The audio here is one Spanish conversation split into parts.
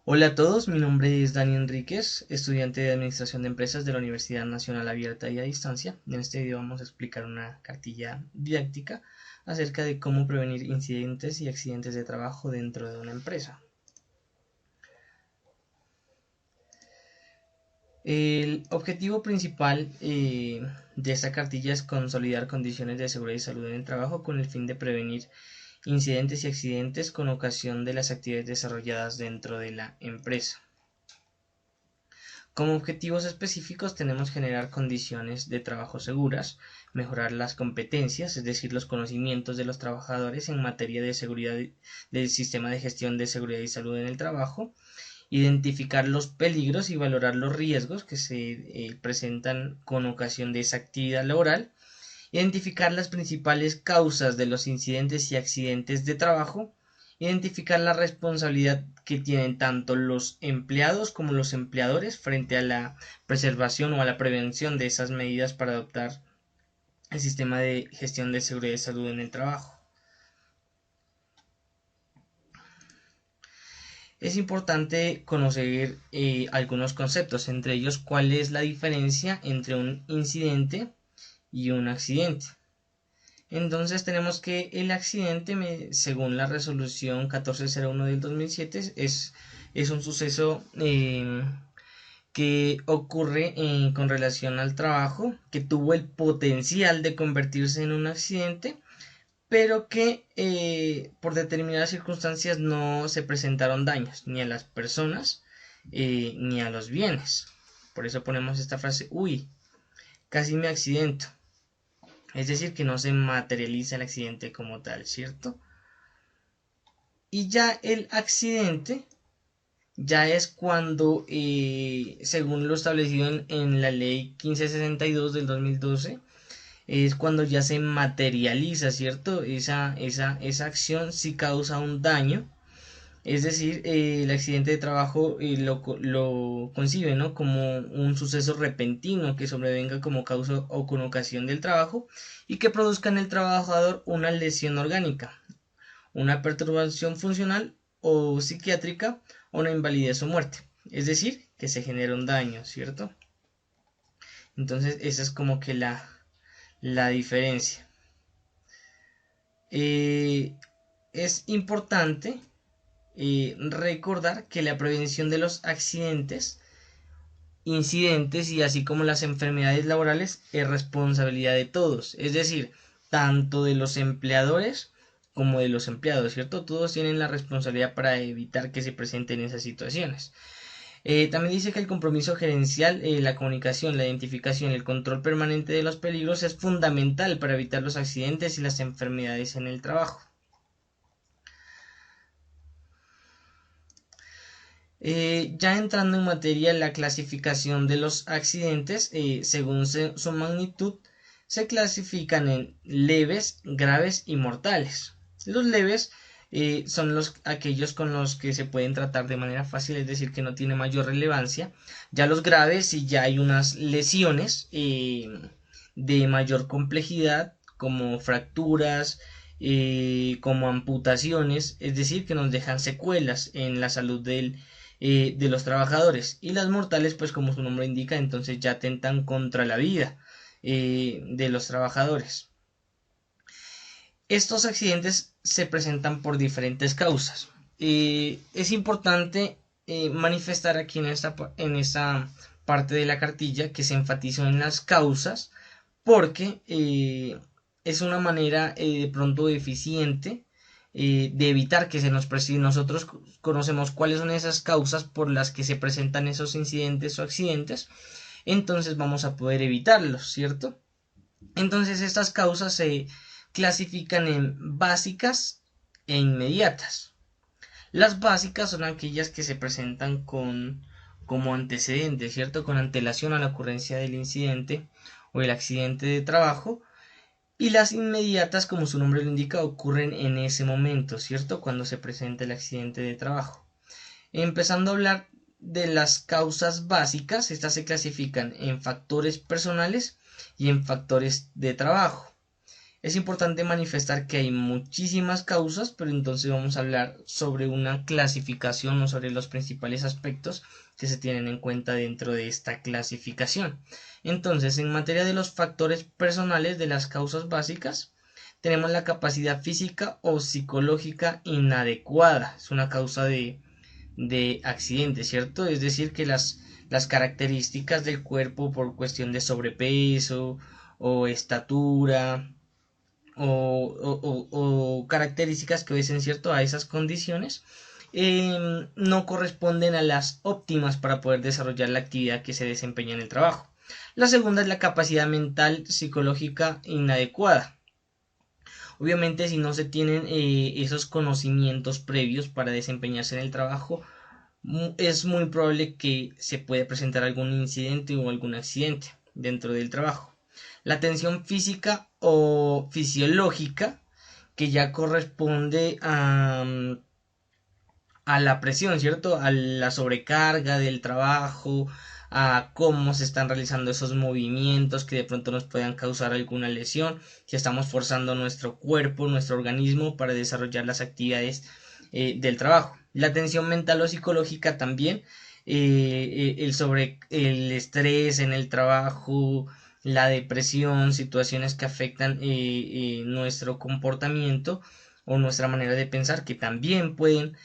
Hola a todos, mi nombre es Dani Enríquez, estudiante de Administración de Empresas de la Universidad Nacional Abierta y a Distancia. En este video vamos a explicar una cartilla didáctica acerca de cómo prevenir incidentes y accidentes de trabajo dentro de una empresa. El objetivo principal de esta cartilla es consolidar condiciones de seguridad y salud en el trabajo con el fin de prevenir incidentes y accidentes con ocasión de las actividades desarrolladas dentro de la empresa. Como objetivos específicos tenemos generar condiciones de trabajo seguras, mejorar las competencias, es decir, los conocimientos de los trabajadores en materia de seguridad del sistema de gestión de seguridad y salud en el trabajo, identificar los peligros y valorar los riesgos que se presentan con ocasión de esa actividad laboral, identificar las principales causas de los incidentes y accidentes de trabajo, identificar la responsabilidad que tienen tanto los empleados como los empleadores frente a la preservación o a la prevención de esas medidas para adoptar el sistema de gestión de seguridad y salud en el trabajo. Es importante conocer algunos conceptos, entre ellos cuál es la diferencia entre un incidente y un accidente. Entonces tenemos que el accidente, según la resolución 1401 del 2007, es un suceso que ocurre con relación al trabajo, que tuvo el potencial de convertirse en un accidente, pero que por determinadas circunstancias no se presentaron daños ni a las personas ni a los bienes. Por eso ponemos esta frase, uy, casi me accidento. Es decir, que no se materializa el accidente como tal, ¿cierto? Y ya el accidente ya es cuando, según lo establecido en la ley 1562 del 2012, es cuando ya se materializa, ¿cierto? Esa acción sí causa un daño. Es decir, el accidente de trabajo lo concibe, ¿no?, como un suceso repentino que sobrevenga como causa o con ocasión del trabajo y que produzca en el trabajador una lesión orgánica, una perturbación funcional o psiquiátrica o una invalidez o muerte. Es decir, que se genera un daño, ¿cierto? Entonces esa es como que la diferencia. Es importante recordar que la prevención de los accidentes, incidentes y así como las enfermedades laborales es responsabilidad de todos, es decir, tanto de los empleadores como de los empleados, ¿cierto? Todos tienen la responsabilidad para evitar que se presenten esas situaciones. También dice que el compromiso gerencial, la comunicación, la identificación y el control permanente de los peligros es fundamental para evitar los accidentes y las enfermedades en el trabajo. Ya entrando en materia, la clasificación de los accidentes, según su magnitud, se clasifican en leves, graves y mortales. Los leves son aquellos con los que se pueden tratar de manera fácil, es decir, que no tiene mayor relevancia. Ya los graves, si ya hay unas lesiones de mayor complejidad, como fracturas, como amputaciones, es decir, que nos dejan secuelas en la salud de los trabajadores. Y las mortales, pues como su nombre indica, entonces ya atentan contra la vida de los trabajadores. Estos accidentes se presentan por diferentes causas. Es importante manifestar aquí en esta parte de la cartilla que se enfatizó en las causas porque es una manera de pronto eficiente de evitar que se nos presente. Nosotros conocemos cuáles son esas causas por las que se presentan esos incidentes o accidentes, entonces vamos a poder evitarlos, ¿cierto? Entonces estas causas se clasifican en básicas e inmediatas. Las básicas son aquellas que se presentan como antecedentes, ¿cierto? Con antelación a la ocurrencia del incidente o el accidente de trabajo. Y las inmediatas, como su nombre lo indica, ocurren en ese momento, ¿cierto? Cuando se presenta el accidente de trabajo. Empezando a hablar de las causas básicas, estas se clasifican en factores personales y en factores de trabajo. Es importante manifestar que hay muchísimas causas, pero entonces vamos a hablar sobre una clasificación o sobre los principales aspectos que se tienen en cuenta dentro de esta clasificación. Entonces, en materia de los factores personales de las causas básicas, tenemos la capacidad física o psicológica inadecuada. Es una causa de accidente, ¿cierto? Es decir, que las características del cuerpo por cuestión de sobrepeso o estatura o características que obedecen, ¿cierto?, a esas condiciones, no corresponden a las óptimas para poder desarrollar la actividad que se desempeña en el trabajo. La segunda es la capacidad mental psicológica inadecuada. Obviamente, si no se tienen esos conocimientos previos para desempeñarse en el trabajo, es muy probable que se pueda presentar algún incidente o algún accidente dentro del trabajo. La tensión física o fisiológica, que ya corresponde a la presión, ¿cierto? A la sobrecarga del trabajo, a cómo se están realizando esos movimientos que de pronto nos puedan causar alguna lesión, si estamos forzando nuestro cuerpo, nuestro organismo para desarrollar las actividades del trabajo. La tensión mental o psicológica también, el estrés en el trabajo, la depresión, situaciones que afectan nuestro comportamiento o nuestra manera de pensar, que también pueden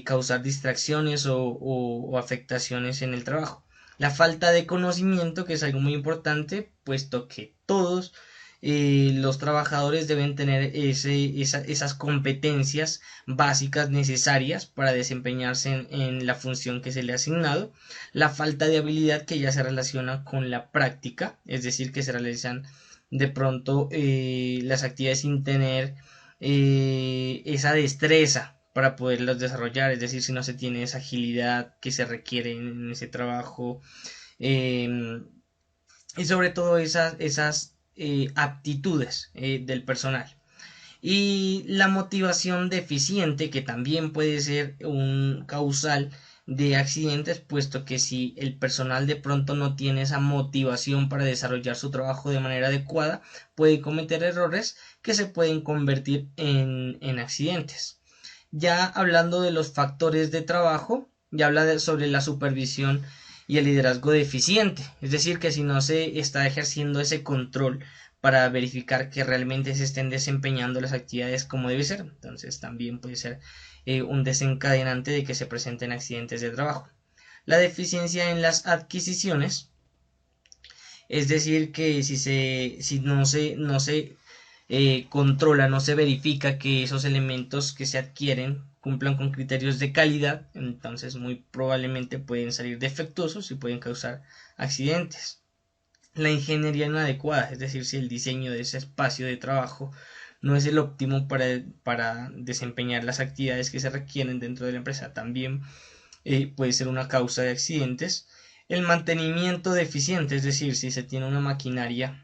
causar distracciones o afectaciones en el trabajo. La falta de conocimiento, que es algo muy importante, puesto que todos los trabajadores deben tener esas competencias básicas necesarias para desempeñarse en la función que se le ha asignado. La falta de habilidad, que ya se relaciona con la práctica, es decir, que se realizan de pronto las actividades sin tener esa destreza para poderlas desarrollar, es decir, si no se tiene esa agilidad que se requiere en ese trabajo, eh, y sobre todo esas aptitudes del personal. Y la motivación deficiente, que también puede ser un causal de accidentes, puesto que si el personal de pronto no tiene esa motivación para desarrollar su trabajo de manera adecuada, puede cometer errores que se pueden convertir en accidentes. Ya hablando de los factores de trabajo, ya habla sobre la supervisión y el liderazgo deficiente, es decir, que si no se está ejerciendo ese control para verificar que realmente se estén desempeñando las actividades como debe ser, entonces también puede ser un desencadenante de que se presenten accidentes de trabajo. La deficiencia en las adquisiciones, es decir, que si no se controla, no se verifica que esos elementos que se adquieren cumplan con criterios de calidad, entonces muy probablemente pueden salir defectuosos y pueden causar accidentes. La ingeniería inadecuada, es decir, si el diseño de ese espacio de trabajo no es el óptimo para desempeñar las actividades que se requieren dentro de la empresa, también puede ser una causa de accidentes. El mantenimiento deficiente, es decir, si se tiene una maquinaria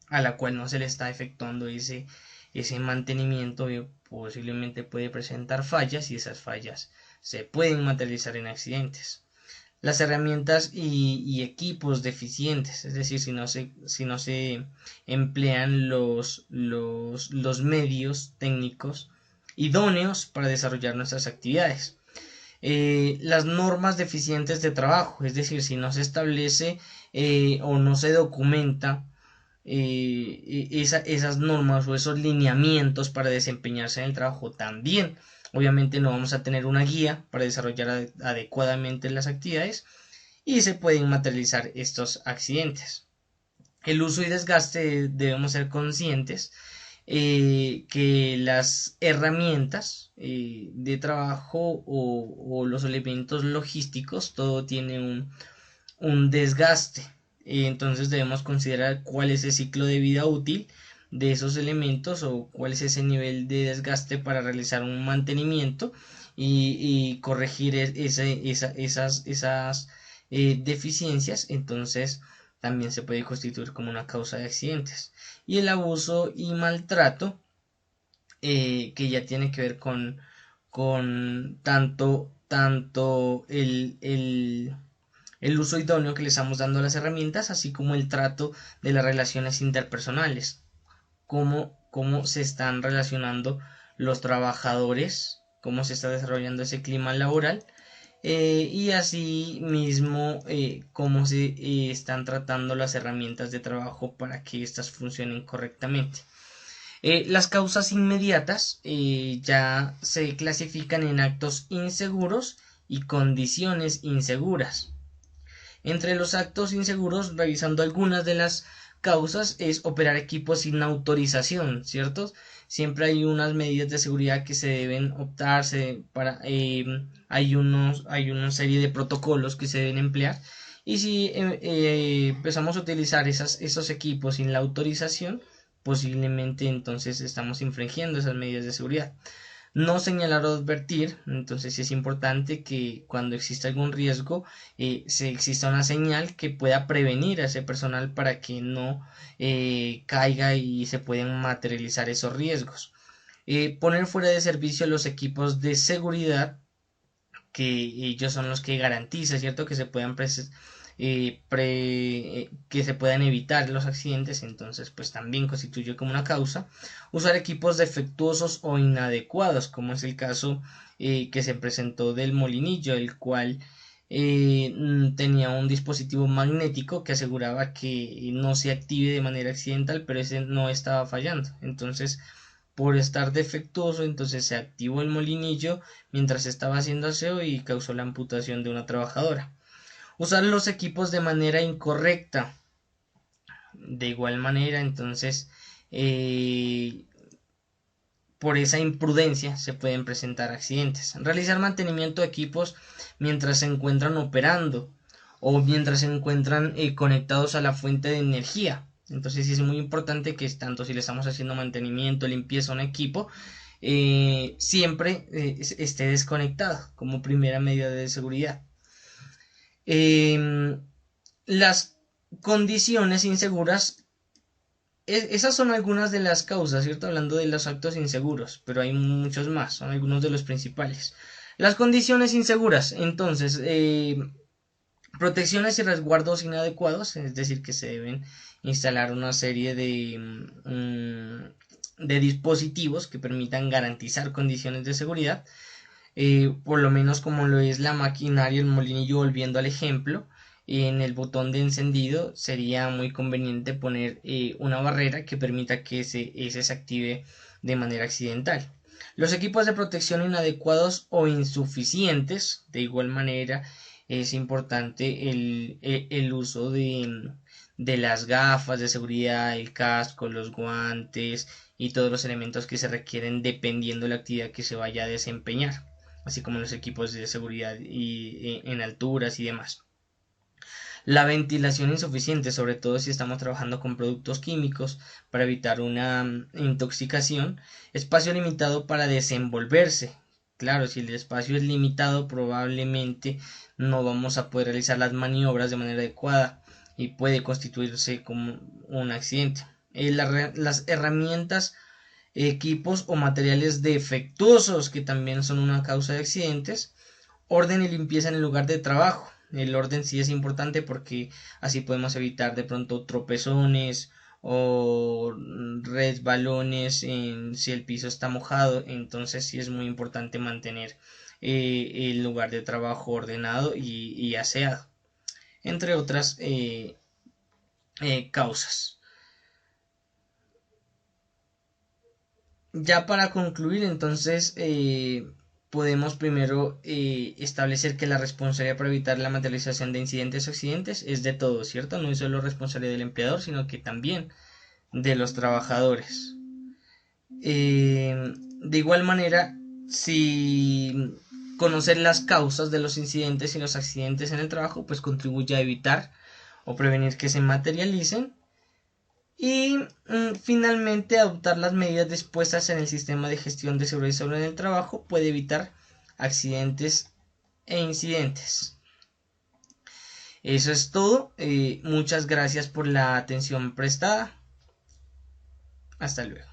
a la cual no se le está efectuando ese mantenimiento, posiblemente puede presentar fallas y esas fallas se pueden materializar en accidentes. Las herramientas y equipos deficientes, es decir, si no se emplean los medios técnicos idóneos para desarrollar nuestras actividades. Las normas deficientes de trabajo, es decir, si no se establece o no se documenta esas normas o esos lineamientos para desempeñarse en el trabajo, también obviamente no vamos a tener una guía para desarrollar adecuadamente las actividades y se pueden materializar estos accidentes. El uso y desgaste, debemos ser conscientes que las herramientas de trabajo o los elementos logísticos, todo tiene un desgaste. Entonces debemos considerar cuál es el ciclo de vida útil de esos elementos o cuál es ese nivel de desgaste para realizar un mantenimiento y corregir esas deficiencias. Entonces también se puede constituir como una causa de accidentes. Y el abuso y maltrato, que ya tiene que ver con tanto el uso idóneo que le estamos dando a las herramientas, así como el trato de las relaciones interpersonales cómo se están relacionando los trabajadores, cómo se está desarrollando ese clima laboral, y así mismo cómo se están tratando las herramientas de trabajo para que éstas funcionen correctamente. Las causas inmediatas ya se clasifican en actos inseguros y condiciones inseguras. Entre los actos inseguros, revisando algunas de las causas, es operar equipos sin autorización, ¿cierto? Siempre hay unas medidas de seguridad que se deben optarse para, hay una serie de protocolos que se deben emplear. Y si empezamos a utilizar esos equipos sin la autorización, posiblemente entonces estamos infringiendo esas medidas de seguridad. No señalar o advertir, entonces es importante que cuando exista algún riesgo se exista una señal que pueda prevenir a ese personal para que no caiga y se puedan materializar esos riesgos. Poner fuera de servicio los equipos de seguridad, que ellos son los que garantizan, ¿cierto?, que se puedan que se puedan evitar los accidentes, entonces pues también constituye como una causa. Usar equipos defectuosos o inadecuados, como es el caso que se presentó del molinillo, el cual tenía un dispositivo magnético que aseguraba que no se active de manera accidental, pero ese no estaba fallando. Entonces, por estar defectuoso, entonces se activó el molinillo mientras estaba haciendo aseo y causó la amputación de una trabajadora. Usar los equipos de manera incorrecta. De igual manera, entonces, por esa imprudencia se pueden presentar accidentes. Realizar mantenimiento de equipos mientras se encuentran operando o mientras se encuentran conectados a la fuente de energía. Entonces sí es muy importante que tanto si le estamos haciendo mantenimiento, limpieza a un equipo, siempre esté desconectado como primera medida de seguridad. Las condiciones inseguras, esas son algunas de las causas, ¿cierto? Hablando de los actos inseguros, pero hay muchos más, son algunos de los principales. Las condiciones inseguras, entonces, protecciones y resguardos inadecuados, es decir, que se deben instalar una serie de dispositivos que permitan garantizar condiciones de seguridad, por lo menos como lo es la maquinaria, el molinillo, volviendo al ejemplo. En el botón de encendido sería muy conveniente poner una barrera que permita que ese se active de manera accidental. Los equipos de protección inadecuados o insuficientes, de igual manera, es importante el uso de las gafas de seguridad, el casco, los guantes y todos los elementos que se requieren dependiendo de la actividad que se vaya a desempeñar, así como los equipos de seguridad en alturas y demás. La ventilación insuficiente, sobre todo si estamos trabajando con productos químicos para evitar una intoxicación. Espacio limitado para desenvolverse. Claro, si el espacio es limitado, probablemente no vamos a poder realizar las maniobras de manera adecuada y puede constituirse como un accidente. Las herramientas, equipos o materiales defectuosos, que también son una causa de accidentes. Orden y limpieza en el lugar de trabajo. El orden sí es importante porque así podemos evitar de pronto tropezones o resbalones si el piso está mojado. Entonces sí es muy importante mantener el lugar de trabajo ordenado y aseado, entre otras causas. Ya para concluir, entonces podemos primero establecer que la responsabilidad para evitar la materialización de incidentes o accidentes es de todos, ¿cierto? No es solo responsabilidad del empleador, sino que también de los trabajadores. De igual manera, si conocer las causas de los incidentes y los accidentes en el trabajo, pues contribuye a evitar o prevenir que se materialicen. Y finalmente, adoptar las medidas dispuestas en el sistema de gestión de seguridad y salud en el trabajo puede evitar accidentes e incidentes. Eso es todo. Muchas gracias por la atención prestada. Hasta luego.